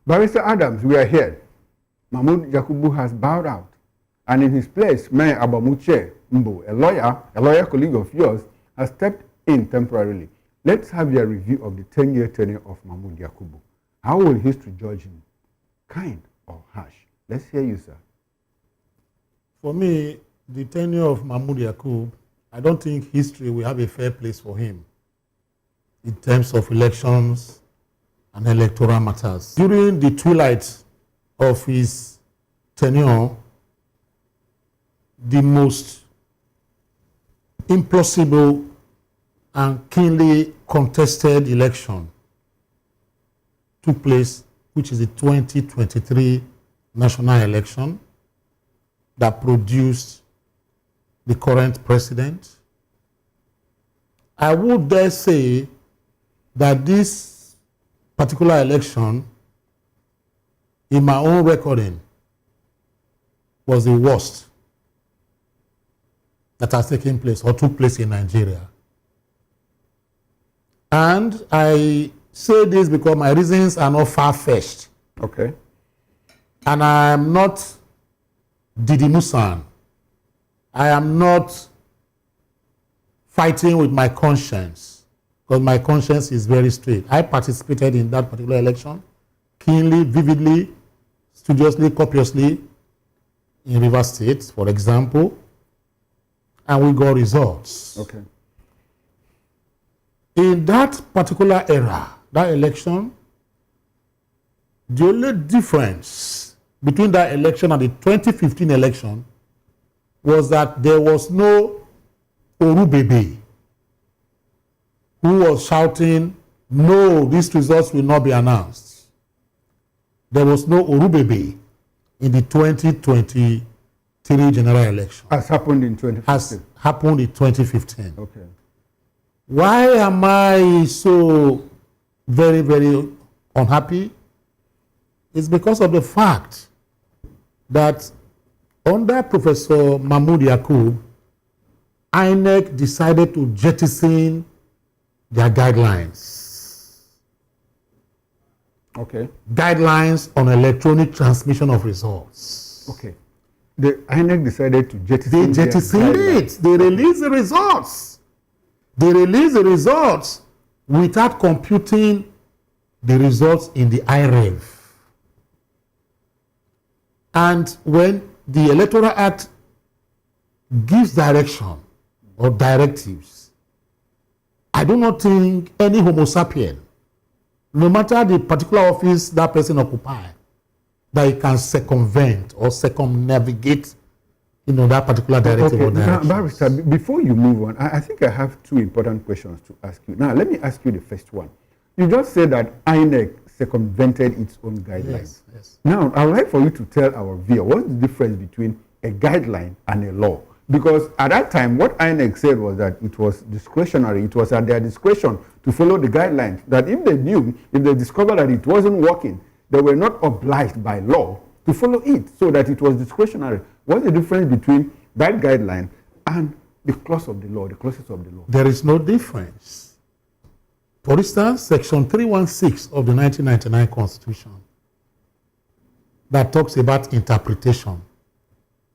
Barrister Adams, we are here. Mahmood Yakubu has bowed out. And in his place, Mayor Abamuche Mbo, a lawyer colleague of yours, has stepped in temporarily. Let's have your review of the 10-year tenure of Mahmood Yakubu. How will history judge him? Kind or harsh? Let's hear you, sir. For me, the tenure of Mahmood Yakubu, I don't think history will have a fair place for him in terms of elections and electoral matters. During the twilight of his tenure, the most implausible and keenly contested election took place, which is the 2023 national election that produced the current president. I would dare say that this particular election, in my own recording, was the worst that has taken place or took place in Nigeria. And I say this because my reasons are not far-fetched. Okay. And I am not Didi Musan. I am not fighting with my conscience, because my conscience is very straight. I participated in that particular election keenly, vividly, studiously, copiously in Rivers State, for example, and we got results. Okay. In that particular era, that election, the only difference between that election and the 2015 election was that there was no Orubebe who was shouting, no, these results will not be announced. There was no Orubebe in the 2023 general election. As happened in 2015. As happened in 2015. Okay. Why am I so very, very unhappy? It's because of the fact that under Professor Mahmood Yakubu, INEC decided to jettison their guidelines. Okay. Guidelines on electronic transmission of results. Okay. The INEC decided to jettison. They jettisoned it. They released the results. They released the results without computing the results in the IREV. And when the Electoral Act gives direction or directives, I do not think any Homo sapien, no matter the particular office that person occupies, that he can circumvent or circumnavigate, that particular directive or direction. Now, Barrister, before you move on, I think I have two important questions to ask you. Now, let me ask you the first one. You just said that INEC circumvented its own guidelines. Yes, yes. Now, I would like for you to tell our viewer what's the difference between a guideline and a law. Because at that time, what INEC said was that it was discretionary. It was at their discretion to follow the guidelines. That if they discovered that it wasn't working, they were not obliged by law to follow it, so that it was discretionary. What's the difference between that guideline and the clause of the law, the clauses of the law? There is no difference. For instance, Section 316 of the 1999 Constitution that talks about interpretation.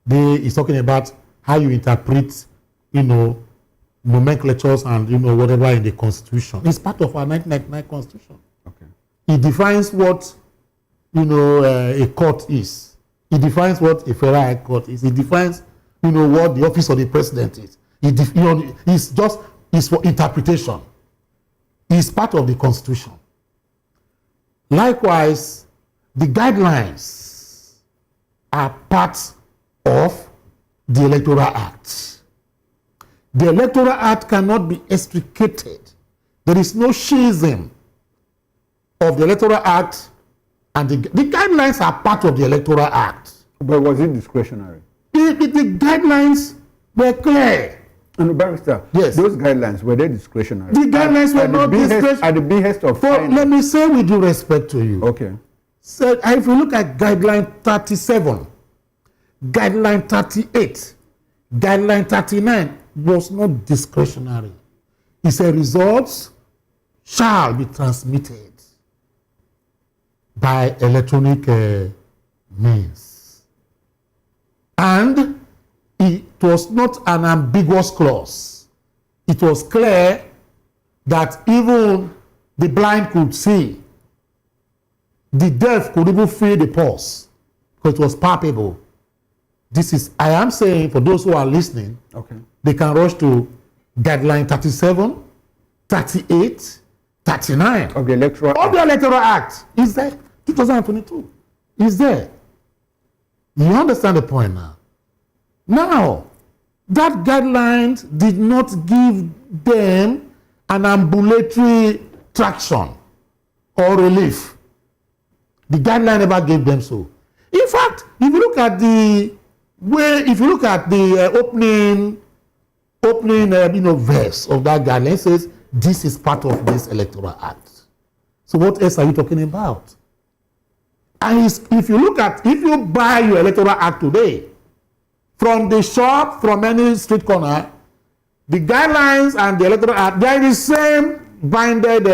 It's talking about how you interpret, nomenclatures and, whatever in the Constitution. It's part of our 1999 Constitution. Okay. It defines what, a court is. It defines what a federal high court is. It defines, what the office of the president is. It's for interpretation. It's part of the Constitution. Likewise, the guidelines are part of the Electoral Act. The Electoral Act cannot be extricated. There is no schism of the Electoral Act, and the guidelines are part of the Electoral Act. But was it discretionary? The guidelines were clear. And Barrister, yes. Those guidelines, were they discretionary? The guidelines were not discretionary. At the behest of INEC. Let me say with due respect to you. Okay. So if you look at guideline 37, guideline 38, guideline 39 was not discretionary. It said results shall be transmitted by electronic means. And it was not an ambiguous clause. It was clear that even the blind could see. The deaf could even feel the pulse because it was palpable. This is, I am saying for those who are listening, okay, they can rush to guideline 37, 38, 39 of the Electoral of the Electoral Act. Is there? 2022 is there. You understand the point now? Now, that guidelines did not give them an ambulatory traction or relief. The guideline never gave them so. In fact, if you look at the way, if you look at the opening verse of that guideline, it says this is part of this Electoral Act. So what else are you talking about? And if you buy your Electoral Act today, from the shop, from any street corner, the guidelines and the Electoral Act, they are the same binded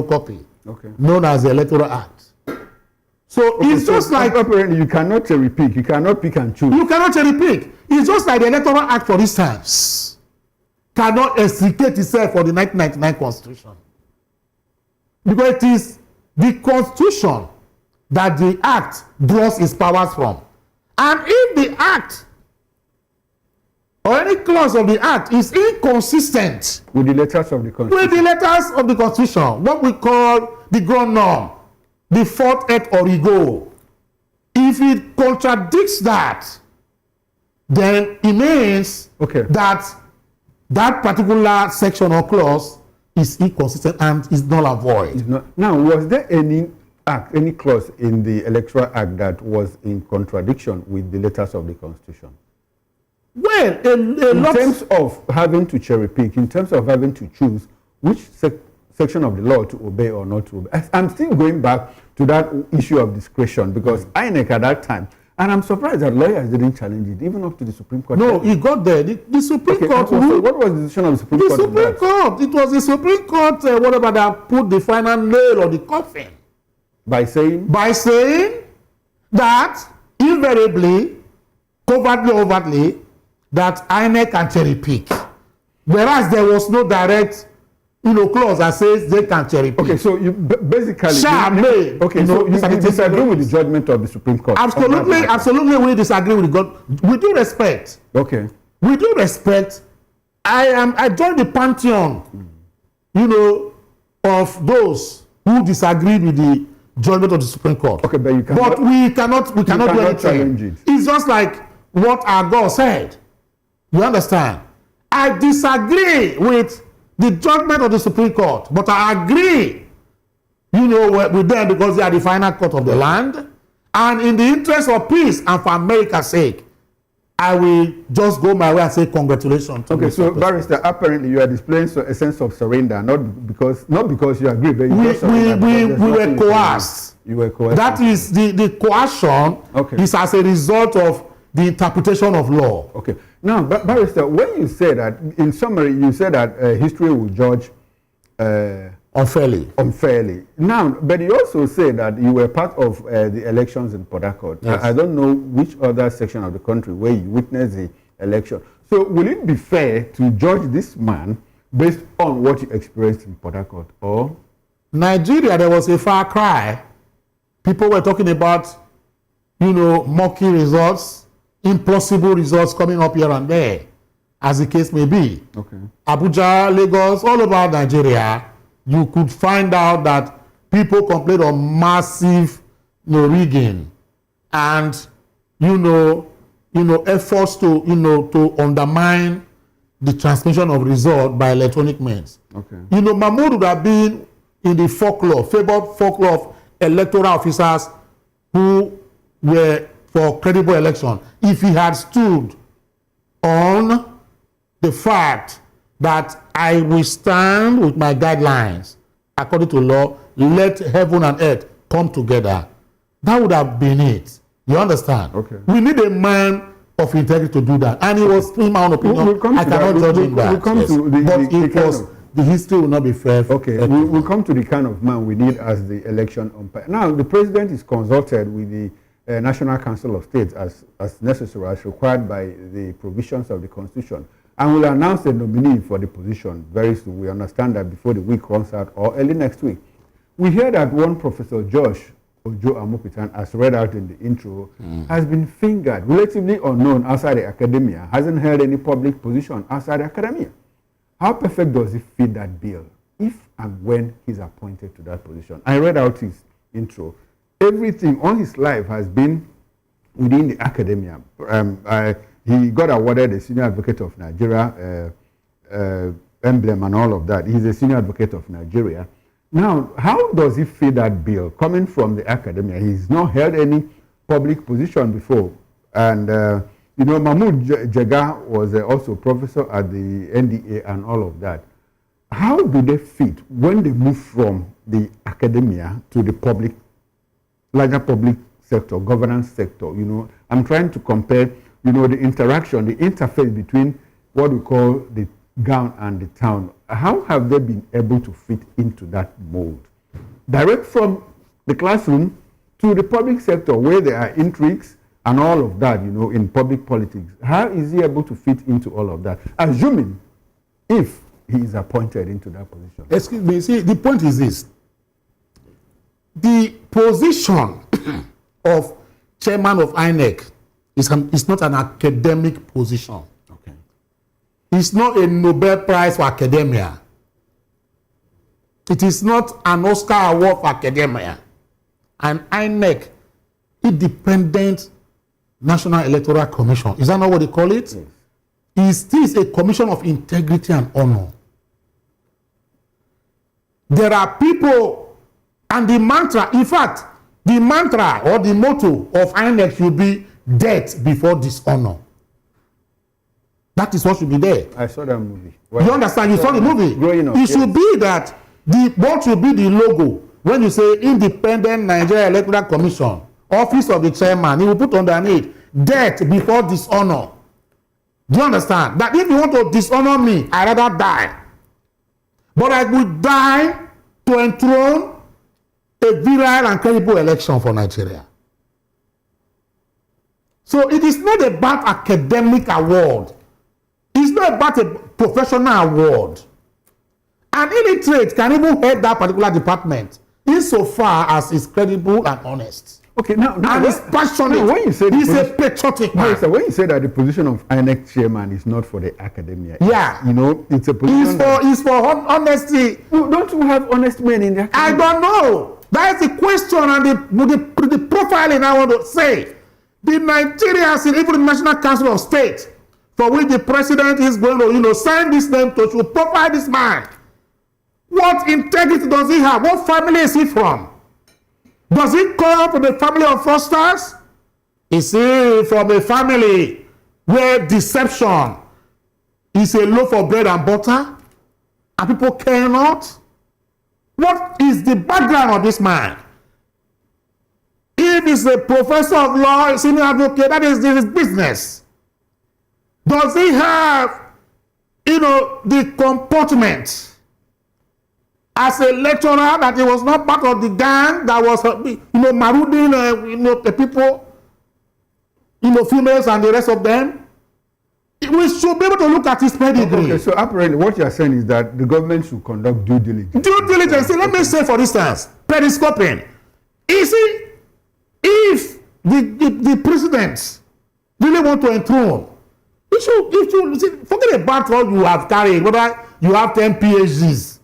copy, okay, known as the Electoral Act. So okay, it's just like apparently you cannot cherry pick, you cannot pick and choose. You cannot cherry pick. It's just like the Electoral Act, for instance, cannot extricate itself from the 1999 Constitution. Because it is the Constitution that the Act draws its powers from. And if the Act or any clause of the Act is inconsistent with the letters of the Constitution, what we call the ground norm, the fourth et origo, if it contradicts that, then it means that that particular section or clause is inconsistent and is null and void. Now, was there any clause in the Electoral Act that was in contradiction with the letters of the Constitution? Well, in terms of having to cherry pick, in terms of having to choose which section of the law to obey or not to obey. I'm still going back to that issue of discretion because INEC at that time, and I'm surprised that lawyers didn't challenge it, even up to the Supreme Court. No, it got there. The Supreme Court. What was the decision of the Supreme Court? The Supreme Court. It was the Supreme Court, whatever, that put the final nail on the coffin. By saying? By saying that invariably, covertly, overtly, that INEC can cherry pick. Whereas there was no direct clause that says they can cherry pick. Okay, so you basically... Okay, so you disagree with the judgment of the Supreme Court? Absolutely, we disagree with God. We do respect. Okay. We do respect. I join the pantheon, of those who disagree with the judgment of the Supreme Court. Okay, but we cannot do anything. Challenge it. It's just like what our God said. You understand? I disagree with the judgment of the Supreme Court, but I agree, with them because they are the final court of the land. And in the interest of peace and for America's sake, I will just go my way and say congratulations. Okay, so Barrister, apparently you are displaying a sense of surrender, not because you agree, but we were coerced. You were coerced. That is the coercion is as a result of the interpretation of law. Okay. Now, Barrister, when you say that, in summary, you said that history will judge unfairly. Now, but you also say that you were part of the elections in Port Harcourt. Yes. I don't know which other section of the country where you witnessed the election. So, will it be fair to judge this man based on what you experienced in Port Harcourt? Or Nigeria, there was a far cry. People were talking about, murky results, impossible results coming up here and there, as the case may be. Okay. Abuja, Lagos, all over Nigeria, you could find out that people complained of massive rigging and efforts to undermine the transmission of result by electronic means. Okay. Mahmood would have been in the favored folklore of electoral officers who were for credible election if he had stood on the fact that I will stand with my guidelines according to law, let heaven and earth come together. That would have been it. You understand? Okay. We need a man of integrity to do that. And it was, in my own opinion, I cannot judge him that. But the history will not be fair. Okay, we'll come to the kind of man we need as the election umpire. Now, the president is consulted with the National Council of States as necessary, as required by the provisions of the Constitution, and will announce a nominee for the position very soon. We understand that before the week runs out or early next week. We hear that one Professor Josh Ojo Amopitan, as read out in the intro, has been fingered, relatively unknown outside the academia, hasn't held any public position outside the academia. How perfect does he fit that bill if and when he's appointed to that position? I read out his intro. Everything all his life has been within the academia. He got awarded the Senior Advocate of Nigeria emblem and all of that. He's a Senior Advocate of Nigeria. Now, how does he fit that bill coming from the academia? He's not held any public position before. And, Mahmood Yakubu was also professor at the NDA and all of that. How do they fit when they move from the academia to the public, larger public sector, governance sector? I'm trying to compare, the interaction, the interface between what we call the gown and the town. How have they been able to fit into that mold? Direct from the classroom to the public sector where there are intrigues and all of that, in public politics. How is he able to fit into all of that? Assuming if he is appointed into that position. Excuse me, see, the point is this. The position of chairman of INEC is not an academic position. Okay. It's not a Nobel Prize for academia. It is not an Oscar award for academia. An INEC, Independent National Electoral Commission, is that not what they call it? Yes. It is a commission of integrity and honor. There are people, and the mantra, in fact, the mantra or the motto of INEC should be death before dishonor. That is what should be there. I saw that movie. You understand? You saw the movie. Growing up, it should be that what should be the logo when you say Independent Nigeria Electoral Commission, Office of the Chairman. He will put underneath death before dishonor. Do you understand? That if you want to dishonor me, I'd rather die. But I would die to enthrone a virile and credible election for Nigeria. So it is not about academic award. It's not about a professional award. An illiterate can even head that particular department insofar as it's credible and honest. Okay, now and he's passionate. When you say he's a patriotic man. So when you say that the position of INEC chairman is not for the academia, yeah, it's a position. It's for honesty. Don't you have honest men in the academia? I don't know. That is the question and the profiling I want to say. The Nigerians, even the National Council of State, for which the president is going to, sign this name to profile this man. What integrity does he have? What family is he from? Does he come from a family of fraudsters? Is he from a family where deception is a loaf of bread and butter and people care not? What is the background of this man? If he's a professor of law, a senior advocate, that is his business. Does he have, the comportment as a lecturer that he was not part of the gang that was, marauding, the people, females and the rest of them? We should be able to look at his pedigree. Okay, so apparently what you are saying is that the government should conduct due diligence. Due diligence. Let me say, for instance, periscoping. If the president really want to enthrone, you should forget about what you have carried, whether you have 10 PhDs.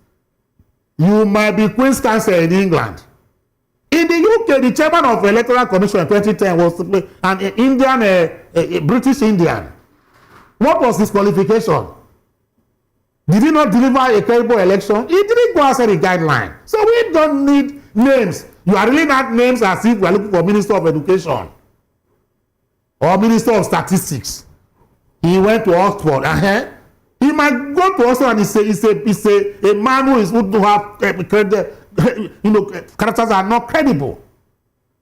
You might be Queen's Counsel in England. In the UK, the chairman of the Electoral Commission in 2010 was an Indian, a British Indian. What was his qualification? Did he not deliver a credible election? He didn't go outside the guideline. So we don't need names. You are really not names as if we are looking for Minister of Education or Minister of Statistics. He went to Oxford. He might go to Oxford and he's a man who is going to have characters are not credible.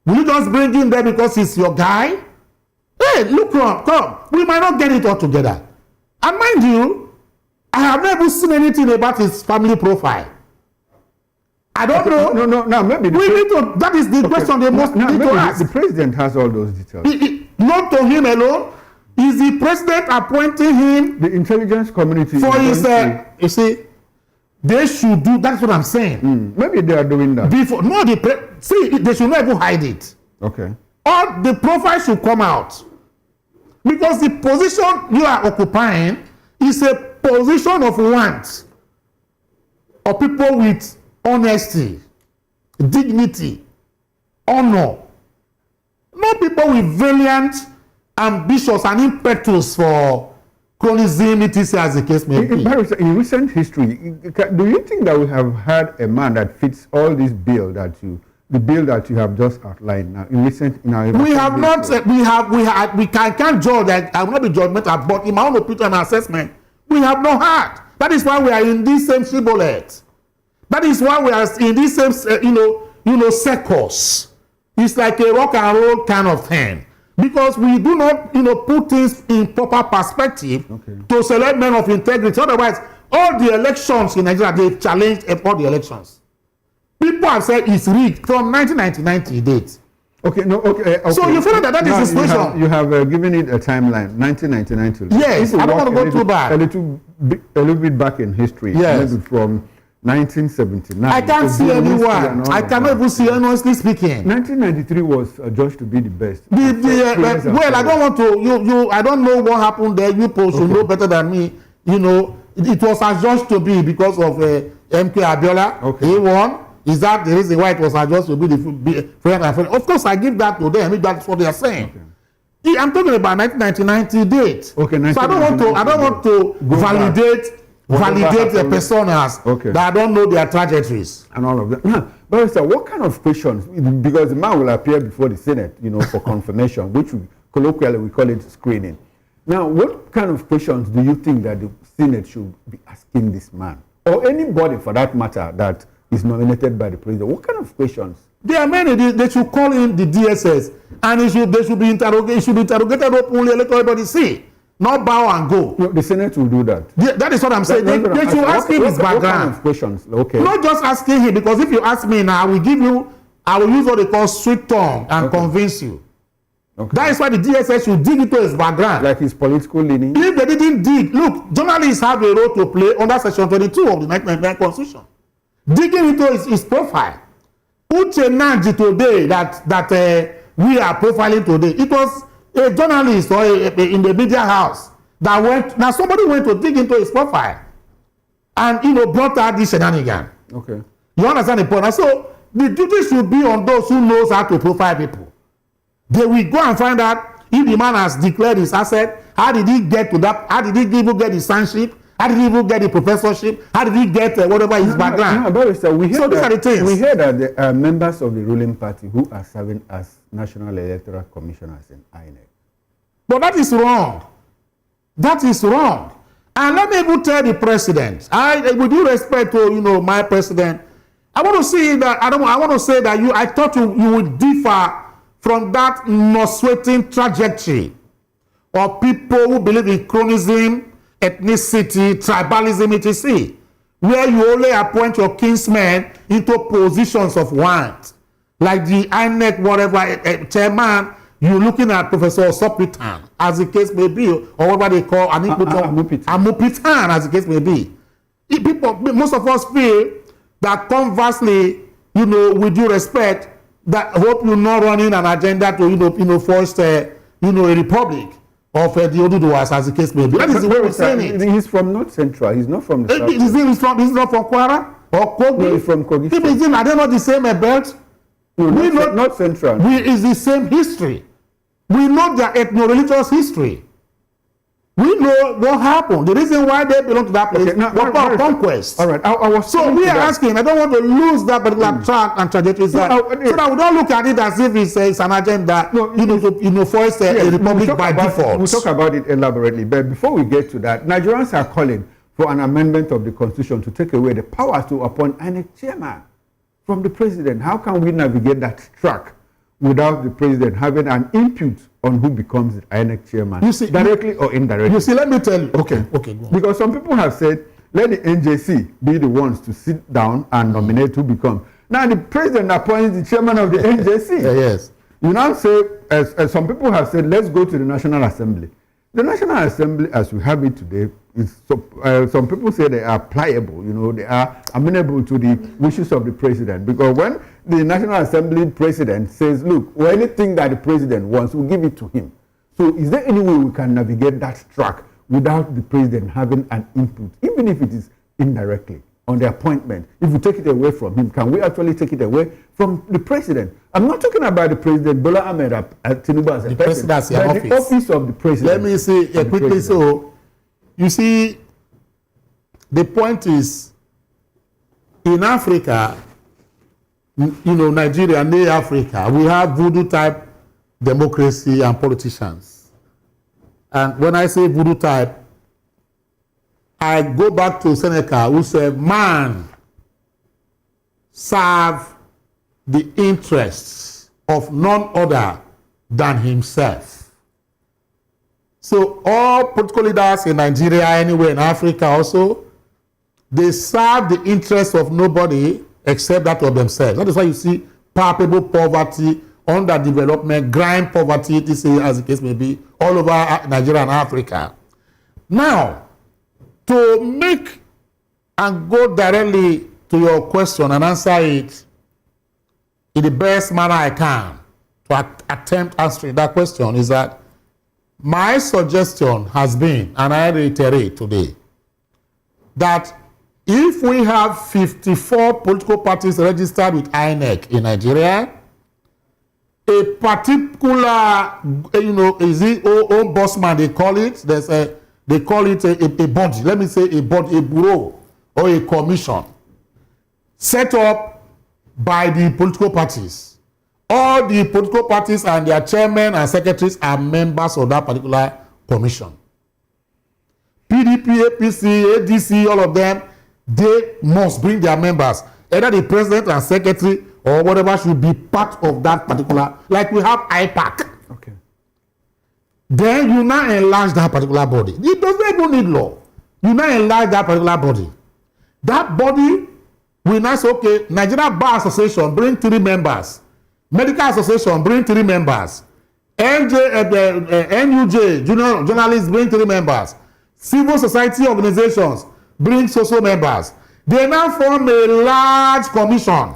Will you just bring him there because he's your guy? Hey, look, come. We might not get it all together. And mind you, I have never seen anything about his family profile. I don't know. No, maybe we need to, that is the question they must need to ask. The president has all those details. Not to him alone. Is the president appointing him? The intelligence community. For his, you see, they should do, that's what I'm saying. Maybe they are doing that. Before, no, they should not even hide it. Okay. All the profile should come out. Because the position you are occupying is a position of want. Of people with honesty, dignity, honor. Not people with valiant, ambitious, and impetus for chronism, etc., as the case may be. In recent history, do you think that we have had a man that fits all this bill that the bill that you have just outlined now in our we have not we can't judge that. I will not be judgmental, but in my own opinion and assessment, we have not had. That is why we are in this same shibboleth. That is why we are in this same circus. It's like a rock and roll kind of thing. Because we do not, put things in proper perspective to select men of integrity. Otherwise, all the elections in Nigeria, they've challenged all the elections. People have said it's rigged from 1999 to date. Okay. So you feel that is the situation. You have given it a timeline, 1999 to. Yes, I don't want to go too bad. A little bit back in history. Yes. Maybe from 1979. I can't see anyone. I cannot even see, honestly speaking. 1993 was judged to be the best. Well, I don't want to. I don't know what happened there. You should know better than me. It was adjudged to be because of MK Abiola. Okay. He won. Is that the reason why it was adjudged to be the friend and friend? Of course, I give that to them. That's what they are saying. Okay. I'm talking about 1990 date. Okay. So I don't want to validate the personas that I don't know their trajectories and all of that. Now, Barrister, what kind of questions? Because the man will appear before the Senate, for confirmation, which colloquially we call it screening. Now, what kind of questions do you think that the Senate should be asking this man, or anybody for that matter that is nominated by the president? What kind of questions? There are many. They should call in the DSS, and they should be interrogated. It should be interrogated openly. Let everybody see. Not bow and go. No, the Senate will do that. That is what I'm saying. They should ask him his background. What kind of questions? Okay. Not just asking him, because if you ask me now, I will use what they call sweet tongue and convince you. Okay. That is why the DSS should dig into his background. Like his political leaning. If they didn't dig, look, journalists have a role to play under Section 22 of the 1999 Constitution. Digging into his profile. Uche Nanji today that we are profiling today, it was a journalist or in the media house that went. Now somebody went to dig into his profile and brought out this shenanigan. Okay. You understand the point? And so the duty should be on those who knows how to profile people. They will go and find out if the man has declared his asset. How did he get to that? How did he even get his sonship? How did he even get the professorship? How did he get whatever his background? No, Barrister, these are the things. We hear that there are members of the ruling party who are serving as National Electoral Commissioners in INEC. But that is wrong. That is wrong. And let me even tell the president, with due respect to my president, I want to say that I want to say that I thought you would differ from that no-sweating trajectory of people who believe in chronism, ethnicity, tribalism, etc., where you only appoint your kinsmen into positions of want. Like the INEC, whatever, chairman, you're looking at Professor Sopitan, as the case may be, or whatever they call Amupitan, as the case may be. Most of us feel that conversely, with due respect, that hope you're not running an agenda to, force a republic of the Oduduwas, as the case may be. That is the way we're saying it. He's from North Central. He's not from the South. He's not from Kwara or Kogi. No, he's from Kogi. Are they not the same belt? No, not Central. It's the same history. We know their ethno-religious history. We know what happened. The reason why they belong to that place was about conquest. All right. So we are asking, I don't want to lose that particular track and trajectory so that we don't look at it as if it's an agenda, force a republic by default. We'll talk about it elaborately. But before we get to that, Nigerians are calling for an amendment of the Constitution to take away the powers to appoint INEC Chairman from the president. How can we navigate that track without the president having an input on who becomes the INEC chairman, you see, directly or indirectly. You see, let me tell you. Okay, go on. Because some people have said, let the NJC be the ones to sit down and nominate who becomes. Now the president appoints the chairman of the NJC. Yes. You now say, as some people have said, let's go to the National Assembly. The National Assembly, as we have it today, is some people say they are pliable, they are amenable to the wishes of the president. Because when the National Assembly president says, look, anything that the president wants, we'll give it to him. So is there any way we can navigate that track without the president having an input, even if it is indirectly, on the appointment? If we take it away from him, can we actually take it away from the president? I'm not talking about the president, Bola Ahmed Tinubu as a person, but the office of the president. Let me say quickly. So, you see, the point is, in Africa, Nigeria and Africa, we have voodoo type democracy and politicians. And when I say voodoo type, I go back to Seneca, who said, man serve the interests of none other than himself. So all political leaders in Nigeria, anywhere in Africa also, they serve the interests of nobody except that of themselves. That is why you see palpable poverty, underdevelopment, grind poverty, as the case may be, all over Nigeria and Africa. Now, to make and go directly to your question and answer it in the best manner I can to attempt answering that question is that my suggestion has been, and I reiterate today, that if we have 54 political parties registered with INEC in Nigeria, a particular, is it ombudsman they call it? They call it a body. Let me say a body, a bureau or a commission set up by the political parties. All the political parties and their chairmen and secretaries are members of that particular commission. PDP, APC, ADC, all of them, they must bring their members. Either the president and secretary or whatever should be part of that particular, like we have IPAC. Okay. Then you now enlarge that particular body. It doesn't even need law. You now enlarge that particular body. That body will now say, okay, Nigeria Bar Association, bring 3 members. Medical Association, bring 3 members. NUJ, Junior Journalists, bring 3 members. Civil society organizations, bring social members. They now form a large commission.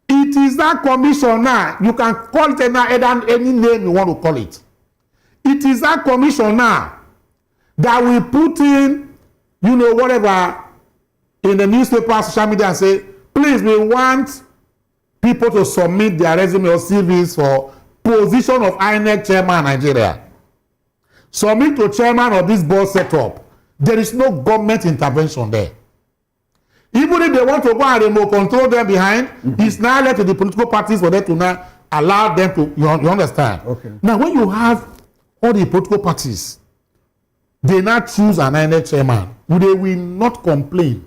It is that commission now, you can call it any name you want to call it. It is that commission now that will put in, whatever, in the newspaper, social media and say, please, we want people to submit their resume or CVs for position of INEC Chairman Nigeria. Submit to chairman of this board setup. There is no government intervention there. Even if they want to go and remote control them behind, it's now left to the political parties for them to now allow them to, you understand? Okay. Now, when you have all the political parties, they now choose an INEC chairman, they will not complain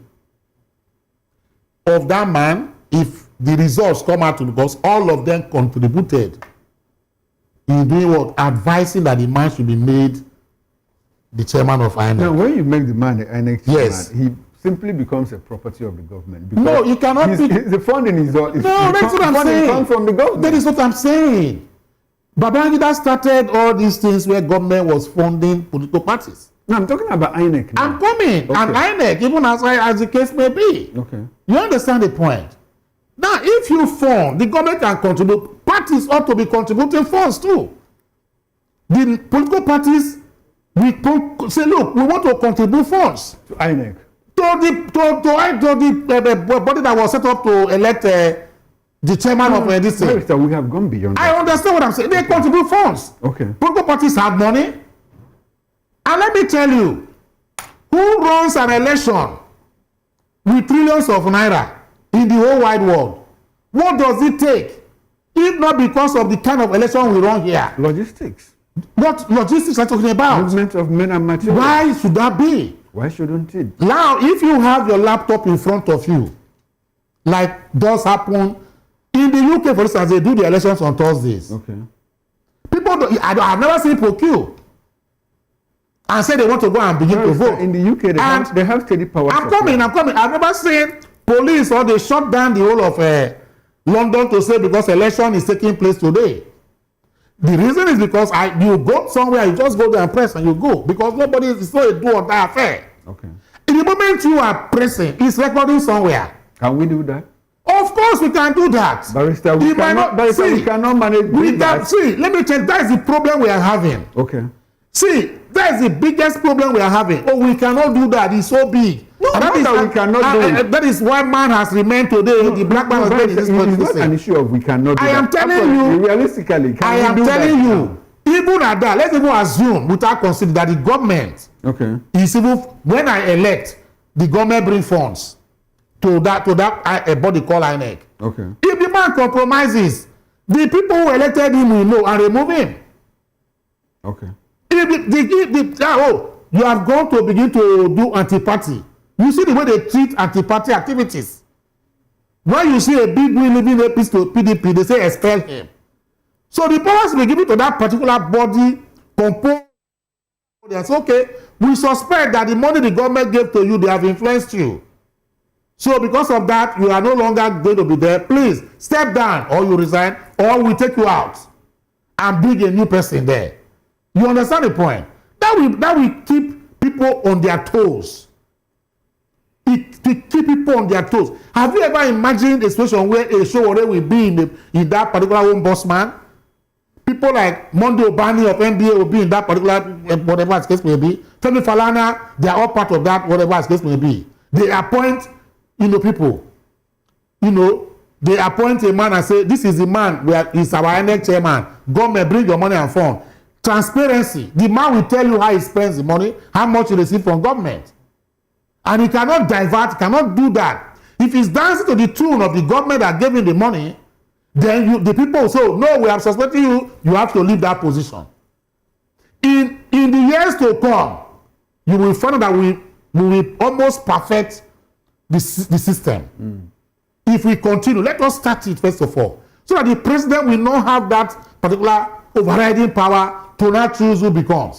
of that man if the results come out, because all of them contributed in doing what? Advising that the man should be made the chairman of INEC. Now, when you make the man the INEC chairman, yes, he simply becomes a property of the government. No, you cannot be. The funding is all. No, that's what I'm saying. Comes from the government. That is what I'm saying. Babangida started all these things where government was funding political parties. No, I'm talking about INEC now. I'm coming. Okay. And INEC, even as the case may be. Okay. You understand the point? Now, if you fund, the government can contribute. Parties ought to be contributing funds too. The political parties, we say, look, we want to contribute funds To INEC. to the body that was set up to elect the chairman of this thing. Minister, we have gone beyond I that. understand what I'm saying. They contribute funds. Okay. Political parties have money. And let me tell you, who runs an election with trillions of naira in the whole wide world? What does it take? If not because of the kind of election we run here. Logistics. What logistics are you talking about? Movement of men and materials. Why should that be? Why shouldn't it? Now, if you have your laptop in front of you, like does happen in In the UK, for instance, they do the elections on Thursdays. Okay. People, I've never seen people queue and say they want to go and begin to vote. In the UK, they have steady power. I'm coming. I've never seen police or they shut down the whole of London to say because election is taking place today. The reason is because you go somewhere, you just go there and press and you go. Because nobody is not a do or die affair. Okay. In the moment you are pressing, it's recording somewhere. Can we do that? Of course we can do that. Barrister, we cannot manage that. See, let me tell you, that is the problem we are having. Okay. See, that is the biggest problem we are having. Oh, we cannot do that. It's so big. No, that we cannot do it. That is why man has remained today. The black man has been in this position. It's not an issue of we cannot do that. I am telling you. Realistically, I am telling you. Even at that, let's even assume, without considering that the government is even, when I elect, the government bring funds to that body called INEC. Okay. If the man compromises, the people who elected him will know and remove him. Okay. If you have gone to begin to do anti-party. You see the way they treat anti-party activities. When you see a big win leaving APC to PDP, they say expel him. So the powers will be given to that particular body composed. They say, okay, we suspect that the money the government gave to you, they have influenced you. So because of that, you are no longer going to be there. Please step down or you resign or we take you out and bring a new person there. You understand the point? That will keep people on their toes. It keep people on their toes. Have you ever imagined a situation where a show will be in that particular ombudsman? People like Monday Obani of NBA will be in that particular, whatever the case may be. Femi Falana, they are all part of that, whatever the case may be. They appoint, people. They appoint a man and say, this is the man, he's our INEC chairman. Government, bring your money and fund. Transparency. The man will tell you how he spends the money, how much he receives from government. And he cannot divert, cannot do that. If he's dancing to the tune of the government that gave him the money, then the people will say, no, we are suspecting you, you have to leave that position. In the years to come, you will find that we will almost perfect the system. If we continue, let us start it first of all, so that the president will not have that particular overriding power to not choose who becomes.